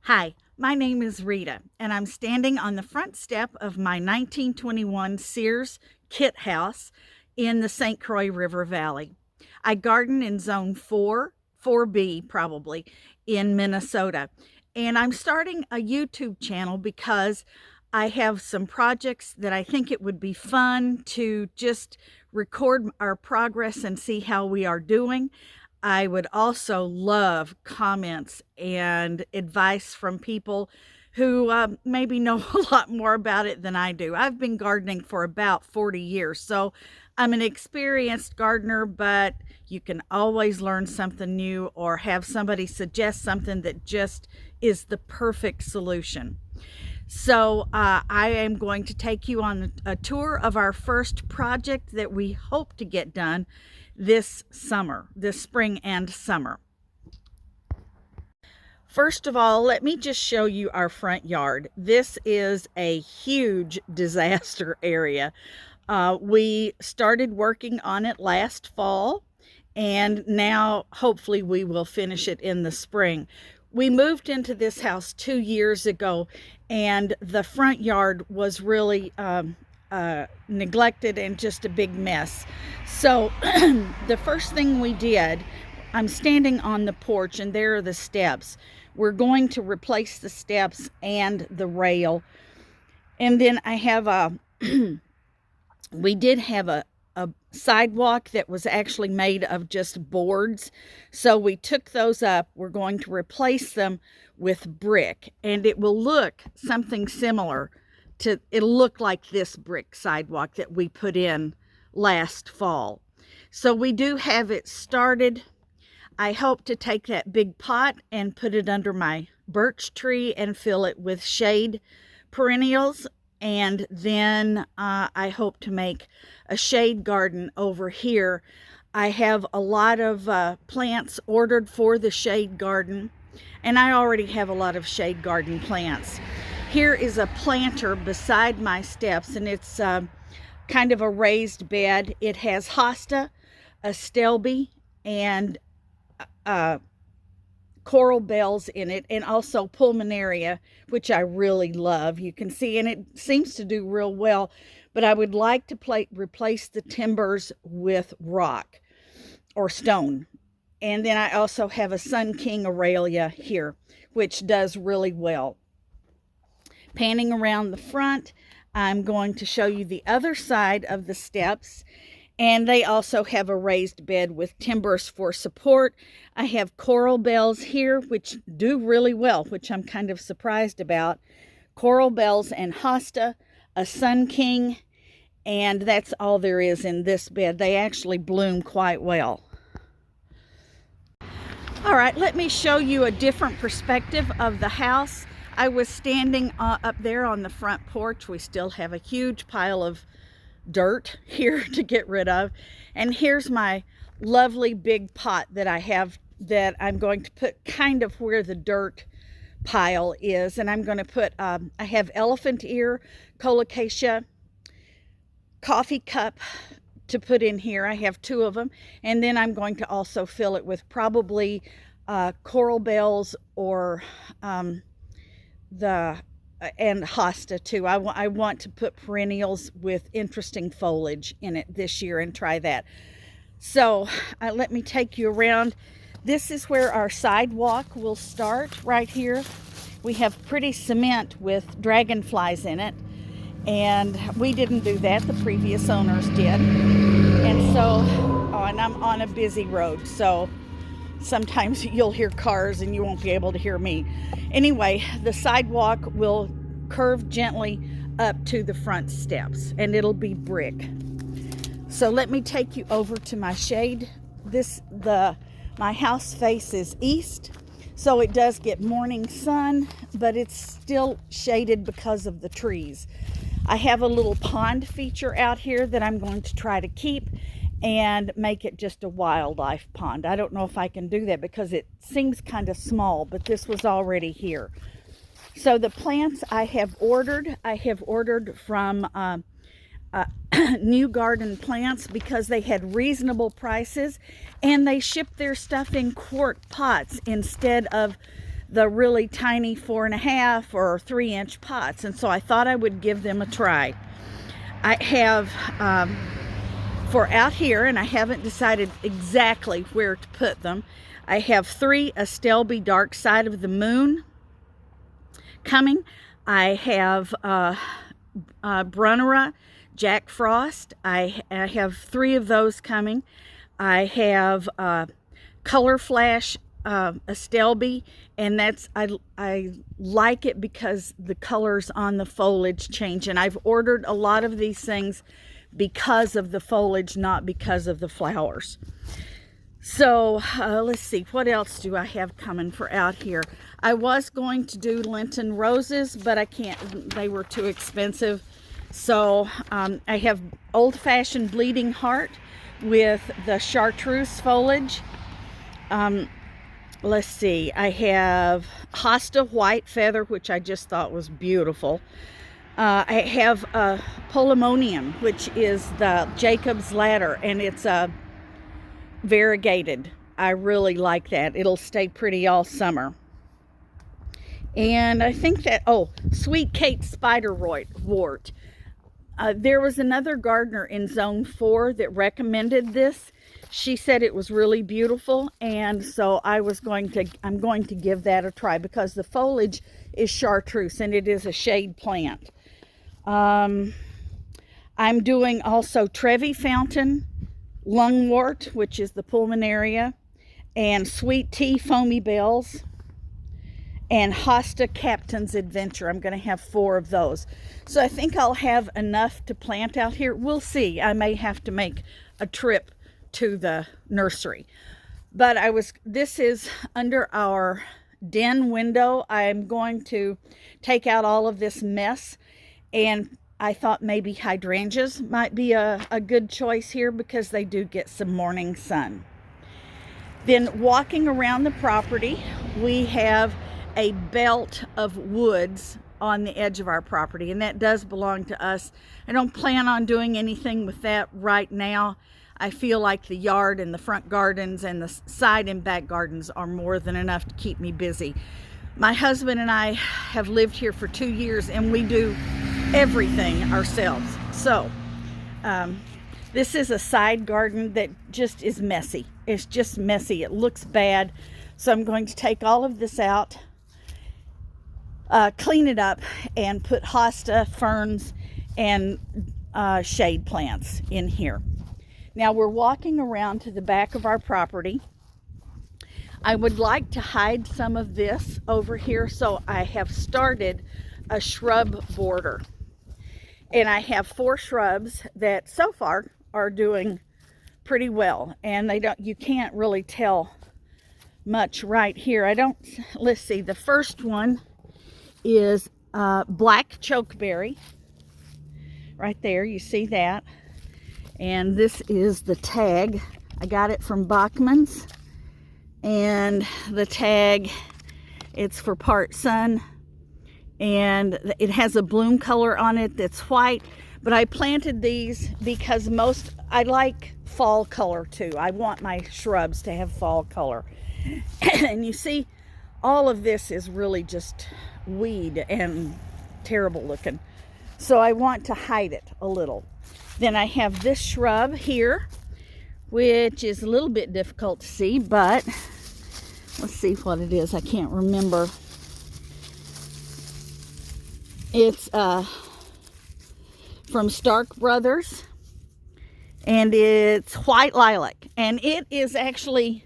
Hi, my name is Rita, and I'm standing on the front step of my 1921 Sears kit house in the St Croix River Valley. I garden in Zone 4, 4B probably, in Minnesota. And I'm starting a YouTube channel because I have some projects that I think it would be fun to just record our progress and see how we are doing. I would also love comments and advice from people who maybe know a lot more about it than I do. I've been gardening for about 40 years, so I'm an experienced gardener, but you can always learn something new or have somebody suggest something that just is the perfect solution. So I am going to take you on a tour of our first project that we hope to get done this spring and summer. First of all, let me just show you our front yard. This is a huge disaster area. We started working on it last fall, and now hopefully we will finish it in the spring. We moved into this house 2 years ago, and the front yard was really neglected and just a big mess. So the first thing we did, I'm standing on the porch and there are the steps. We're going to replace the steps and the rail. And then I have we did have a sidewalk that was actually made of just boards. So we took those up. We're going to replace them with brick, and it will look something similar to, it'll look like this brick sidewalk that we put in last fall. So we do have it started. I hope to take that big pot and put it under my birch tree and fill it with shade perennials. And then I hope to make a shade garden over here. I have a lot of plants ordered for the shade garden, and I already have a lot of shade garden plants. Here is a planter beside my steps, and it's kind of a raised bed. It has hosta, astelbe, and coral bells in it, and also pulmonaria, which I really love. You can see, and it seems to do real well, but I would like to replace the timbers with rock or stone. And then I also have a Sun King Aurelia here, which does really well. Panning around the front, I'm going to show you the other side of the steps. And they also have a raised bed with timbers for support. I have coral bells here, which do really well, which I'm kind of surprised about. Coral bells and hosta, a Sun King, and that's all there is in this bed. They actually bloom quite well. All right, let me show you a different perspective of the house. I was standing up there on the front porch. We still have a huge pile of dirt here to get rid of, and here's my lovely big pot that I have that I'm going to put kind of where the dirt pile is. And I'm going to put I have elephant ear, colocasia, coffee cup to put in here. I have 2 of them, and then I'm going to also fill it with probably coral bells or and hosta too. I want to put perennials with interesting foliage in it this year and try that. So let me take you around. This is where our sidewalk will start right here. We have pretty cement with dragonflies in it, and we didn't do that. The previous owners did. And so, and I'm on a busy road, so sometimes you'll hear cars and you won't be able to hear me. Anyway, the sidewalk will curve gently up to the front steps, and it'll be brick. So let me take you over to my shade. My house faces east, so it does get morning sun, but it's still shaded because of the trees. I have a little pond feature out here that I'm going to try to keep and make it just a wildlife pond. I don't know if I can do that because it seems kind of small, but this was already here. So the plants I have ordered from New Garden Plants because they had reasonable prices, and they shipped their stuff in quart pots instead of the really tiny 4.5 or 3-inch pots. And so I thought I would give them a try. I have, for out here, and I haven't decided exactly where to put them, I have 3 Astelbe Dark Side of the Moon coming. I have Brunnera Jack Frost. I have 3 of those coming. I have Color Flash Astelbe, and that's I like it because the colors on the foliage change, and I've ordered a lot of these things because of the foliage, not because of the flowers. So let's see, what else do I have coming for out here? I was going to do Lenten roses, but I can't, they were too expensive. So I have old-fashioned bleeding heart with the chartreuse foliage. Let's see, I have hosta white feather, which I just thought was beautiful. I have polemonium, which is the Jacob's ladder, and it's variegated. I really like that. It'll stay pretty all summer. And I think that, oh, Sweet Kate Spiderwort. There was another gardener in Zone 4 that recommended this. She said it was really beautiful, and so I'm going to give that a try because the foliage is chartreuse and it is a shade plant. I'm doing also Trevi Fountain Lungwort, which is the pulmonaria, and Sweet Tea Foamy Bells, and Hosta Captain's Adventure. I'm going to have 4 of those. So I think I'll have enough to plant out here. We'll see. I may have to make a trip to the nursery. But this is under our den window. I'm going to take out all of this mess, and I thought maybe hydrangeas might be a good choice here because they do get some morning sun. Then walking around the property, we have a belt of woods on the edge of our property, and that does belong to us. I don't plan on doing anything with that right now. I feel like the yard and the front gardens and the side and back gardens are more than enough to keep me busy. My husband and I have lived here for 2 years, and we do everything ourselves. So this is a side garden that just is messy. It's just messy. It looks bad. So I'm going to take all of this out, clean it up, and put hosta, ferns, and shade plants in here. Now we're walking around to the back of our property. I would like to hide some of this over here, so I have started a shrub border. And I have 4 shrubs that so far are doing pretty well, and you can't really tell much right here. Let's see, the first one is black chokeberry. Right there, you see that. And this is the tag. I got it from Bachman's, and the tag, it's for part sun, and it has a bloom color on it that's white. But I planted these because I like fall color too. I want my shrubs to have fall color. And you see, all of this is really just weed and terrible looking. So I want to hide it a little. Then I have this shrub here, which is a little bit difficult to see, but let's see what it is. I can't remember. It's from Stark Brothers, and it's white lilac. And it is actually,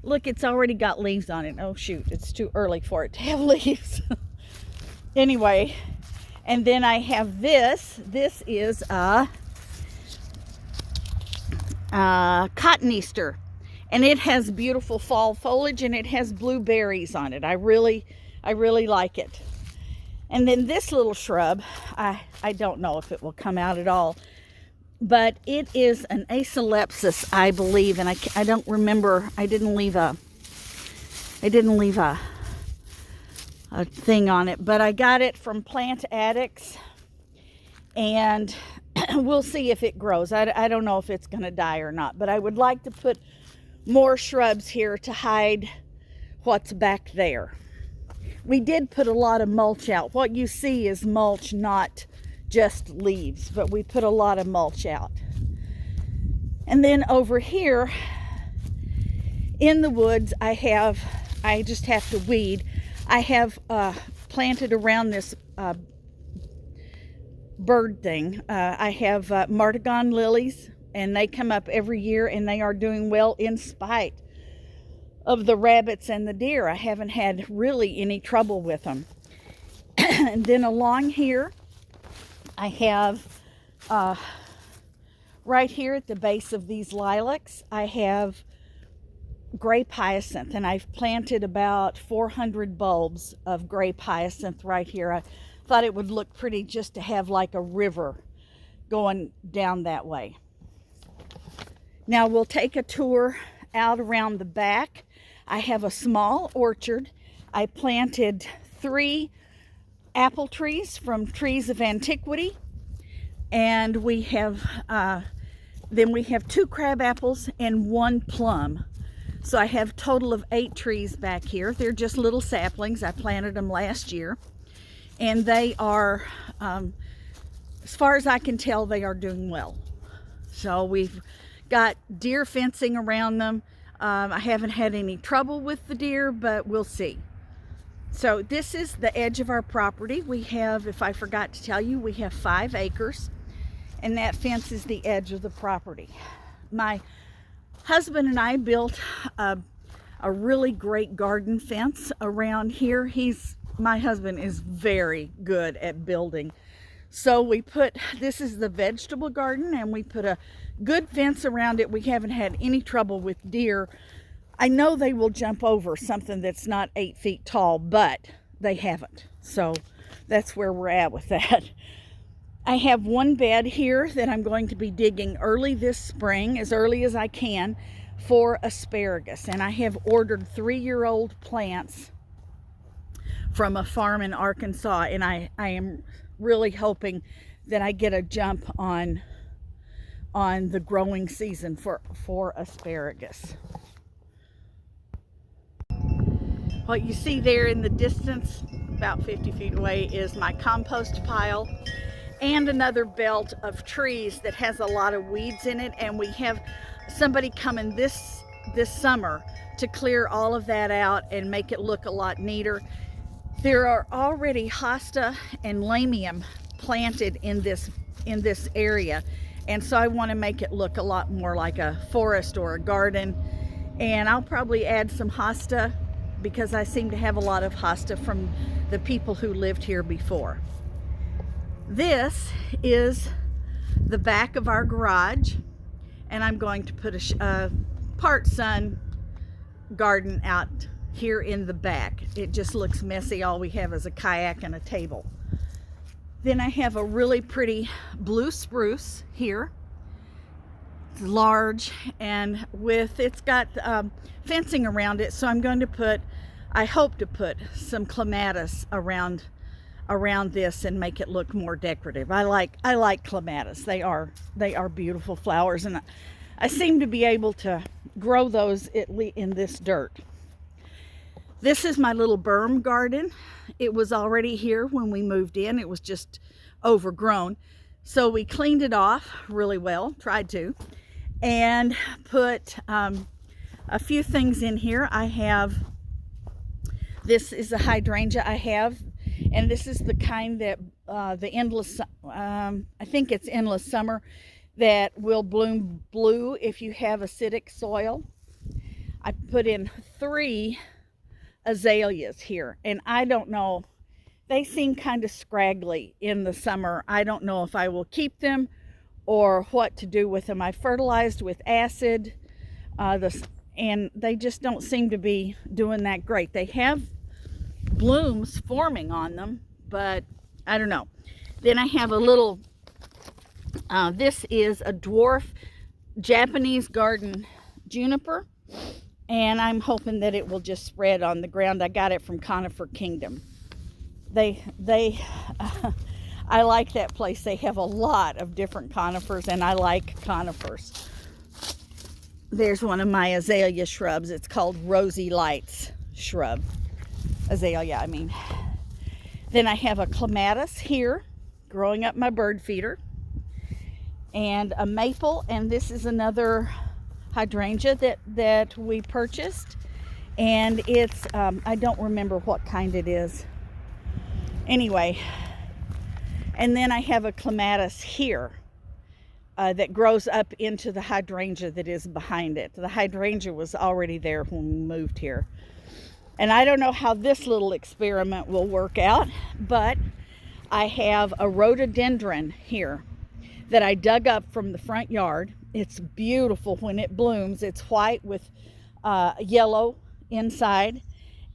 look, it's already got leaves on it. Oh shoot, it's too early for it to have leaves. Anyway, and then I have this. This is cotton Easter, and it has beautiful fall foliage, and it has blueberries on it. I really like it. And then this little shrub, I don't know if it will come out at all, but it is an Acalypsis, I believe, and I don't remember. I didn't leave a thing on it, but I got it from Plant Addicts, and we'll see if it grows. I don't know if it's going to die or not, but I would like to put more shrubs here to hide what's back there. We did put a lot of mulch out. What you see is mulch, not just leaves, but we put a lot of mulch out. And then over here in the woods, I just have to weed. I have planted around this bird thing. I have Martagon lilies, and they come up every year, and they are doing well in spite of the rabbits and the deer. I haven't had really any trouble with them. And then along here, I have right here at the base of these lilacs, I have grape hyacinth, and I've planted about 400 bulbs of grape hyacinth right here. I thought it would look pretty just to have like a river going down that way. Now we'll take a tour out around the back. I have a small orchard. I planted 3 apple trees from trees of antiquity, and we have then we have 2 crab apples and 1 plum. So I have a total of 8 trees back here. They're just little saplings. I planted them last year, and they are, as far as I can tell, they are doing well. So we've got deer fencing around them. I haven't had any trouble with the deer, but we'll see. So this is the edge of our property. We have, if I forgot to tell you, we have 5 acres, and that fence is the edge of the property. My husband and I built a really great garden fence around here. My husband is very good at building. So we put, this is the vegetable garden, and we put a good fence around it. We haven't had any trouble with deer. I know they will jump over something that's not 8 feet tall, but they haven't. So that's where we're at with that. I have 1 bed here that I'm going to be digging early this spring, as early as I can, for asparagus. And I have ordered 3-year-old plants from a farm in Arkansas, and I am really hoping that I get a jump on the growing season for asparagus. What you see there in the distance, about 50 feet away, is my compost pile and another belt of trees that has a lot of weeds in it, and we have somebody coming this summer to clear all of that out and make it look a lot neater. There are already hosta and lamium planted in this area, and so I want to make it look a lot more like a forest or a garden. And I'll probably add some hosta, because I seem to have a lot of hosta from the people who lived here before. This is the back of our garage, and I'm going to put a part sun garden out here in the back. It just looks messy. All we have is a kayak and a table. Then I have a really pretty blue spruce here. It's large, and it's got fencing around it, so I'm going to put, I hope to put some clematis around this and make it look more decorative. I like clematis. They are beautiful flowers, and I seem to be able to grow those in this dirt. This is my little berm garden. It was already here when we moved in. It was just overgrown. So we cleaned it off really well, tried to, and put a few things in here. I have, this is a hydrangea I have, and this is the kind that the endless, I think it's endless summer, that will bloom blue if you have acidic soil. I put in 3 azaleas here, and I don't know, they seem kind of scraggly in the summer. I don't know if I will keep them or what to do with them. I fertilized with acid, and they just don't seem to be doing that great. They have blooms forming on them, but I don't know. Then I have a little, this is a dwarf Japanese garden juniper, and I'm hoping that it will just spread on the ground. I got it from Conifer Kingdom. I like that place. They have a lot of different conifers, and I like conifers. There's one of my azalea shrubs. It's called Rosy Lights shrub. azalea, I mean. Then I have a clematis here, growing up my bird feeder. And a maple, and this is another hydrangea that we purchased. And it's, I don't remember what kind it is. Anyway, and then I have a clematis here that grows up into the hydrangea that is behind it. The hydrangea was already there when we moved here. And I don't know how this little experiment will work out, but I have a rhododendron here that I dug up from the front yard. It's beautiful when it blooms. It's white with yellow inside,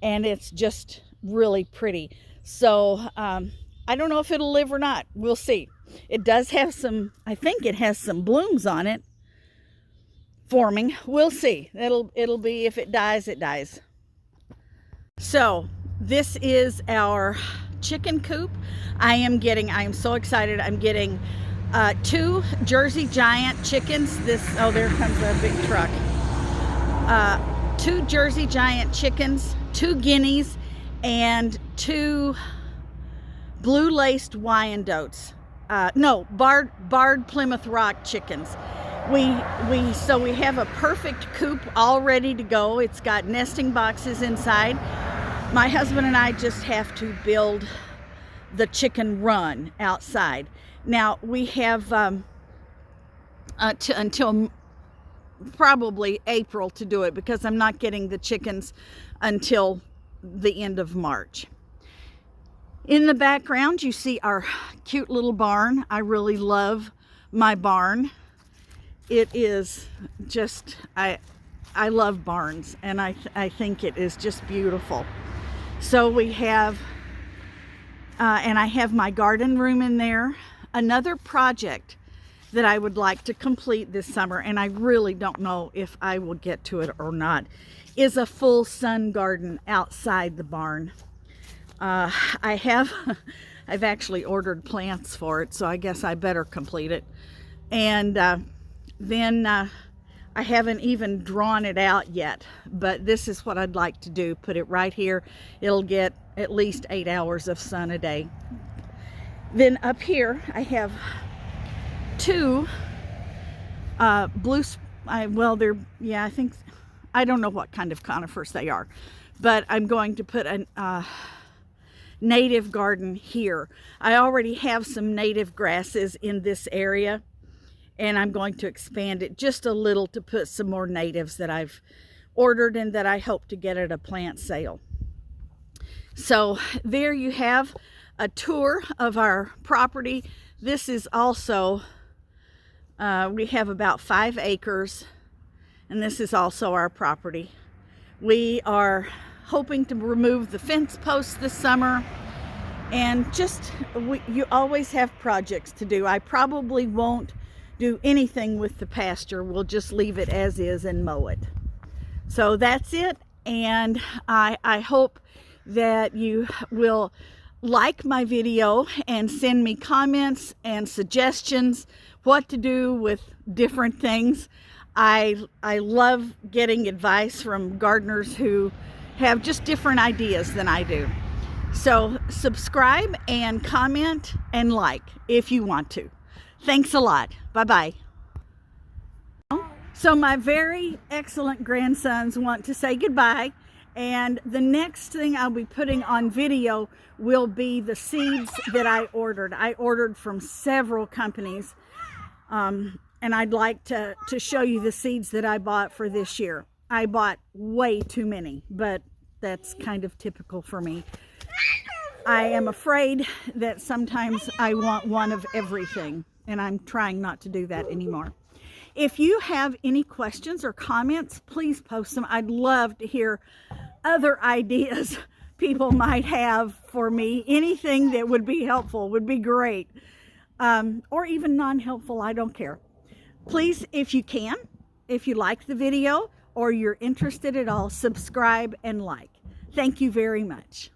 and it's just really pretty. So I don't know if it'll live or not. We'll see. It does have some, I think it has some blooms on it forming. We'll see. It'll be, if it dies, it dies. So this is our chicken coop. I am so excited. I'm getting 2 Jersey Giant chickens. Oh, there comes a big truck. 2 Jersey Giant chickens, 2 guineas, and 2 blue laced Wyandottes. No, barred Plymouth Rock chickens. So we have a perfect coop all ready to go. It's got nesting boxes inside. My husband and I just have to build the chicken run outside. Now we have until probably April to do it, because I'm not getting the chickens until the end of March. In the background you see our cute little barn. I really love my barn. It is just, I love barns, and I think it is just beautiful. So we have, and I have my garden room in there. Another project that I would like to complete this summer, and I really don't know if I will get to it or not, is a full sun garden outside the barn. I've actually ordered plants for it, so I guess I better complete it. And then I haven't even drawn it out yet, but this is what I'd like to do. Put it right here. It'll get at least 8 hours of sun a day. Then up here I have 2 blue, well, they're, yeah, I don't know what kind of conifers they are, but I'm going to put a native garden here. I already have some native grasses in this area, and I'm going to expand it just a little to put some more natives that I've ordered and that I hope to get at a plant sale. So there you have a tour of our property. This is also, we have about 5 acres, and this is also our property. We are hoping to remove the fence posts this summer, and just, you always have projects to do. I probably won't do anything with the pasture. We'll just leave it as is and mow it. So that's it, and I hope that you will like my video and send me comments and suggestions what to do with different things. I love getting advice from gardeners who have just different ideas than I do. So subscribe and comment and like if you want to. Thanks a lot. Bye-bye. So my very excellent grandsons want to say goodbye, and the next thing I'll be putting on video will be the seeds that I ordered. I ordered from several companies, and I'd like to show you the seeds that I bought for this year. I bought way too many, but that's kind of typical for me. I am afraid that sometimes I want one of everything, and I'm trying not to do that anymore. If you have any questions or comments, please post them. I'd love to hear other ideas people might have for me. Anything that would be helpful would be great, or even non-helpful. I don't care. Please, if you can, if you like the video or you're interested at all, subscribe and like. Thank you very much.